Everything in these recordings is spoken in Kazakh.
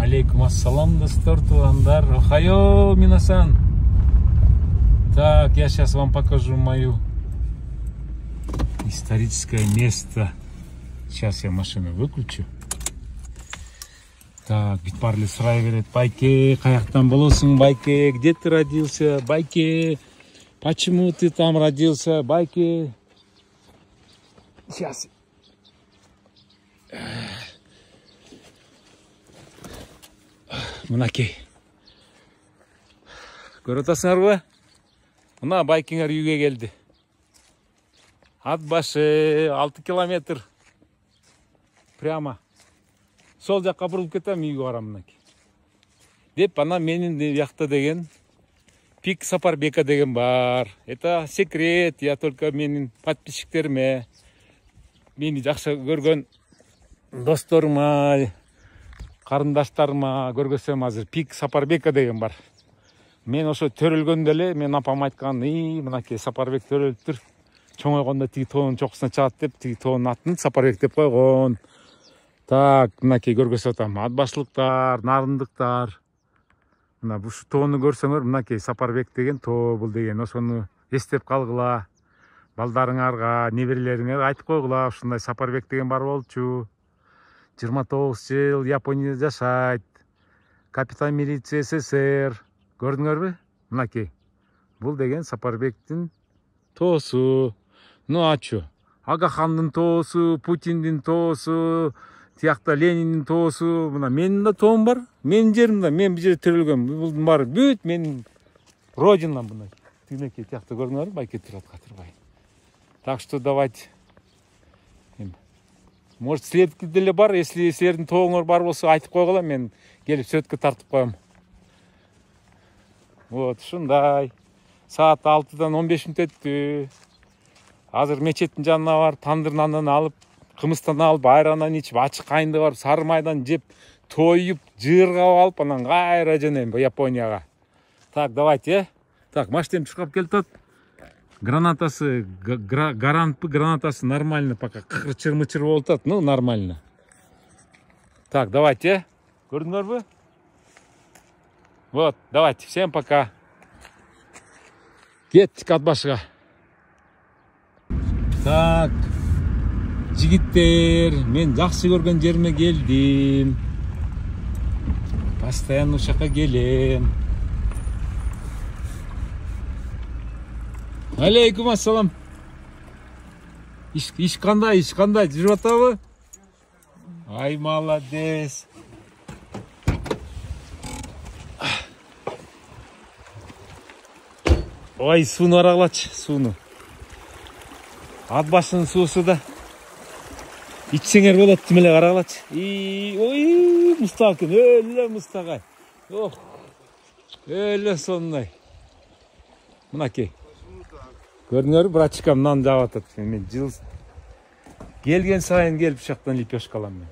Алейкум ассалам, достор, туугандар. Охайо, минасан. Так, я сейчас вам покажу мою историческое место. Сейчас я машину выключу. Так, Битпарли сұрай берет. Байке, қаяқтан болосың, Байке? Где ты родился, Байке? Почему ты там родился, Байке? Сейчас. Мынакей. Көріп отырсыңдар ғой? Мына Байкеңер үйге келді. Ат башы 6 километр. Прямо. Сол жаққа бұрылып кетем, үйге барам мынакей. Деп, ана менің жақта деген Пик Сапарбека деген бар. Это секрет, я только менің подписчиктеріме, мені жақсы көрген достарыма, қарындаштарыма көргөсем азыр Пик Сапарбека деген бар. Мен ошо төрөлгөндө эле мен апам айткан, мынакей Сапарбек төрөлүп тур. Чоңойгондо тиги тоонун чокусуна чыгат деп, тиги тоонун атын Сапарбек деп койгон. Так, мынакей көргөзүп атам. Ат башлыктар, нарындыктар. Мына бушу тоону көрсөңөр, мынакей Сапарбек деген тоо бул деген. Ошону эстеп калгыла. Балдарыңарга, неберелериңерге айтып койгула, ушундай Сапарбек деген бар болчу. 29 жыл Японияда жашайт. Капитан милиция СССР. Көрдүңөрбү? Мынакей. Бул деген Сапарбектин тоосу. Ну ачу. Агахандын тоосу, Путиндин тоосу, тиякта Лениндин тоосу. Мына менин да тоом бар. Менин жеримде, мен бул жерде төрөлгөм. Булдун баары бүт менин родинам мына. Тигинекей тиякта көрдүңөрбү? Байке турат катырбай. Так что давайте. Может, следователь деле бар, если силердин тооңор бар болсо айтып койгула, мен келип сөткө тартып коем. Вот, ушундай. Саат 6-дан 15 мүнөт өттү. Азыр мечеттин жанына барып, тандыр нандан алып, кымыстан алып, айрандан ичип, ачык кайынды барып, сары майдан жеп, тоюп, жыыргап алып, анан кайра жөнөйм Японияга. Так, давайте, Так, машинем чуркап келтат. Гранатасы, гарантпы гранатасы нормально пока. Кырчыр-мычыр болуп атат, ну нормально. Так, давайте. Көрдүңөрбү? Вот, давайте, всем пока. Кеттик ат башыга. Так, жигиттер, мен жакшы көргөн жериме келдим. Постоянно ушакка келем. Алейкум ассалам. Иш кандай, жүрүп атабы? Ай, молодец. Ой, сууну арагылачы, сууну. Ат башынын суусу да. Ичсеңер болот, тим эле карагылачы. Ой, мустак экен, өлө мустагай. Ох. Өлө сондай. Мынакей. Көрдүңөрбү, брачкам нан жаап атат. Мен жыл келген сайын келип ушактан лепешка алам мен.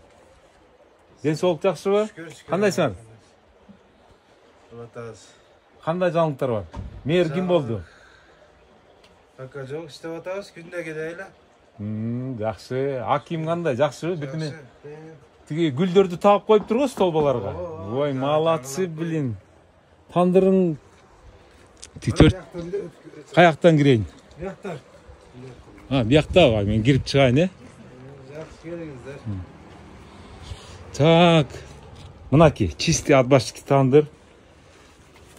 Ден соолук жакшыбы? Кандайсың? Кандай жаңылыктар бар? Мэр ким болду? Пока жок, иштеп атабыз, күндө келели. Жакшы. Аким кандай? Жакшыбы? Бирдеме тиги гүлдөрдү таап коюп турбу столбаларга? Ой, молодцы, блин. Тандырың каяктан кирейин? Бияктар. Бияктабы? Мен кирип чыгайын, Жакшы келиңиздер. Так. Мынакей, чистый атбашчы тандыр.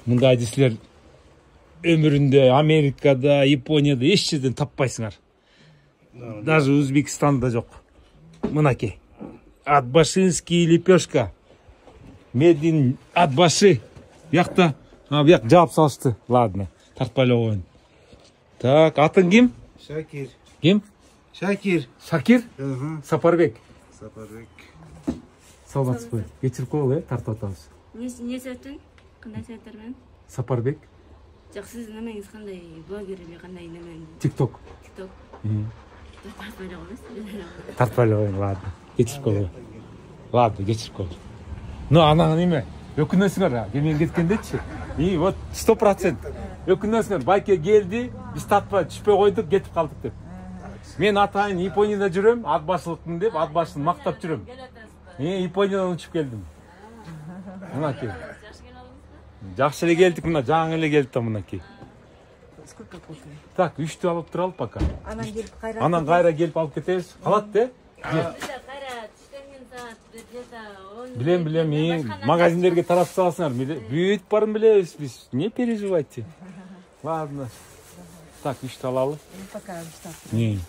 Мындайды силер өмүрүндө Америкада, Японияда эч жерден таппайсыңар. Даже Өзбекстанда жок. Мынакей. Атбашинский лепешка. Медин атбашы. Бияқта. Бияқ жаап салышты. Ладно. Тартпай эле коеюн. Так, атың ким? Шакир. Ким? Шакир. Шакир? Сапарбек. Сапарбек. Саламатсызбы? Кечирип койгула, тартып атабыз. Не сөттүң? Кандай сөттөрмөн? Сапарбек. Жок, сиздин немеңиз кандай? Блогер эле кандай немен? Тикток. Тикток. Тартпай эле коебуз. Тартпай эле коеюн, ладно. Кечирип койгула. Ладно, кечирип койгула. Ну, анан неме? Өкүнөсүңөр, мен кеткендечи. Вот 100%. Өкүнөсүңөр, Байке келди, биз тартпай түшпөй койдук, кетип калдык деп. Мен атайын Японияда жүрөм, ат башылыктын деп, ат башын мактап жүрөм. Япониядан учуп келдим. Мынакей. Жакшы келе алыңызбы? Жакшы эле келдик, мына жаңы эле келди да мынакей. Сколько кофе? Так, 3'tü алып туралы пока. Анан келип кайра. Анан кайра келип алып кетебиз. Калат да? Кайра түштөнгөн саат где-то 10. Билем, магазиндерге таратып саласыңар. Бүт барын билебиз биз. Не переживайте. Ладно. Так, 3'tü алалы. Пока штаб. Не,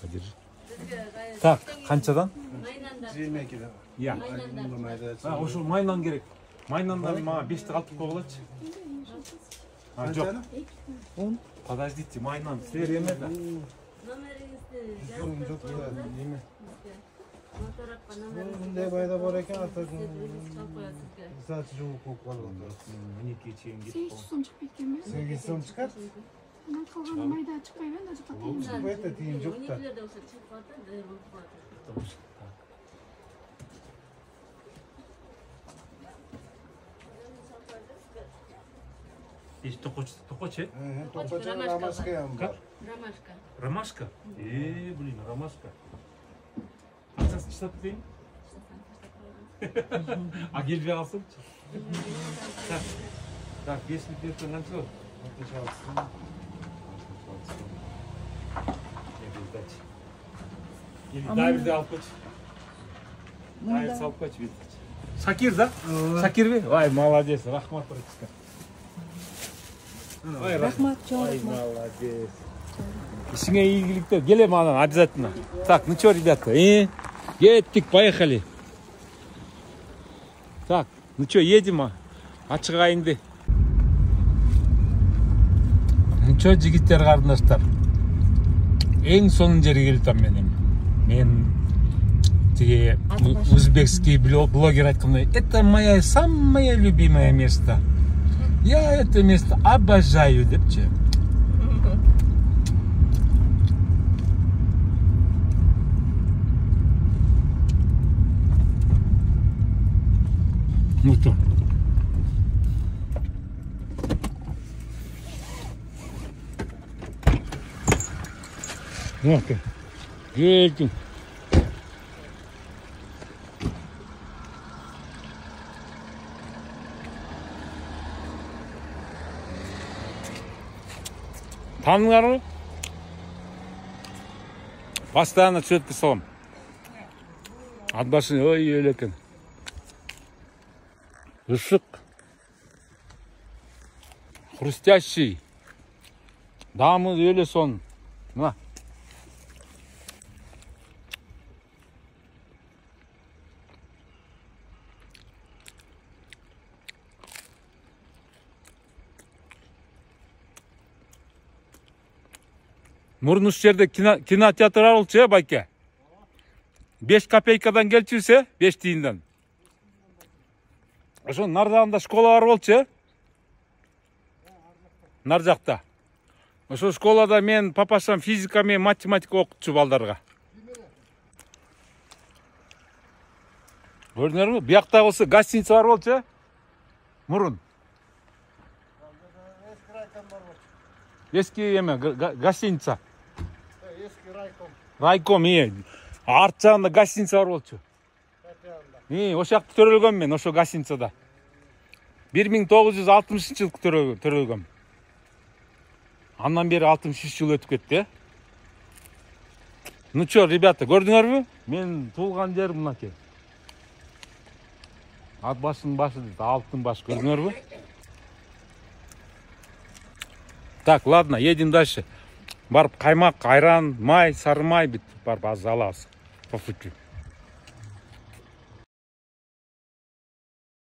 подержи. Так, канчадан? Майнанда. 22'de. Я. Bunda mayda. Ошол майнан керек. Майнандан мага 5'ti калтып койгулачы. Жок. Подождите, майнан силер эме да. Номериңизди Yok ya. Эме? моторапка номериңизди Bunday bayda bor ekan, ata салып коет сизге. saat жугуп коюп калып атат. Минекей чейин кетип Сегиз сом чыгып кеткен эмес. 8 сом чыгат. Анан калганы майда чыкпайбы анда жакка тыйын. Чыкпайт да, тыйын жок да. 12'лерде болсо чыгып калат да, дайыр болуп калат. Есть токоче? Топача рамашка ham bor. Ромашка. Ромашка? Блин, ромашка. Акчасын чыгат дейм. А келбей калсам? Так, 5 литр канча? 66 Дай бирде алып койчу. Дай салып койчу бир. Шакир да? Шакирби? Ай, молодец, рахмат братишка. Ай, Рахмат, чоң Ай, рахмат. молодец. Ишиңе ийгиликтер. Келем анан обязательно. Так, ну что, ребята, кеттик, поехали. Так, ну что, едем, ачык айынды. Ну что, жигиттер, карындаштар. Эң сонун жерге келиптам мен тиги узбекский блогер айткандай, это моя самое любимое место. Я это место обожаю, депчи. Ну что? Ну-ка. Едем. Таныңарбы? Постоянно чөткө салам. Ат башын ой өлө экен. Ышык. Хрустящий. Дамы өлө сон. Мына. Мурун ушул жерде кинотеатр болчу, байке. 5 копейкадан келчүсе, 5 тиындан. Ошо нар жагында школа бар болчу. Нар жакта. Ошо школада мен папашам физика менен математика окутчу балдарга. Көрдүңөрбү? Биякта болсо гостиница бар болчу. Мурун. Эски эме гостиница. Райком, арт жагында гостиница бар болчу. Ошол жакта төрөлгөм мен, ошо гостиницада. 1960-жылы төрөлгөм. Андан бери 63 жыл өтүп кетти. Ну чё, ребята, көрдүңөрбү? Мен туулган жер мынакей. Ат башынын башы дейт, алтын баш, көрдүңөрбү? Так, ладно, едем дальше. Барып каймак, айран, май, сары май бит барып аз алабыз. По пути.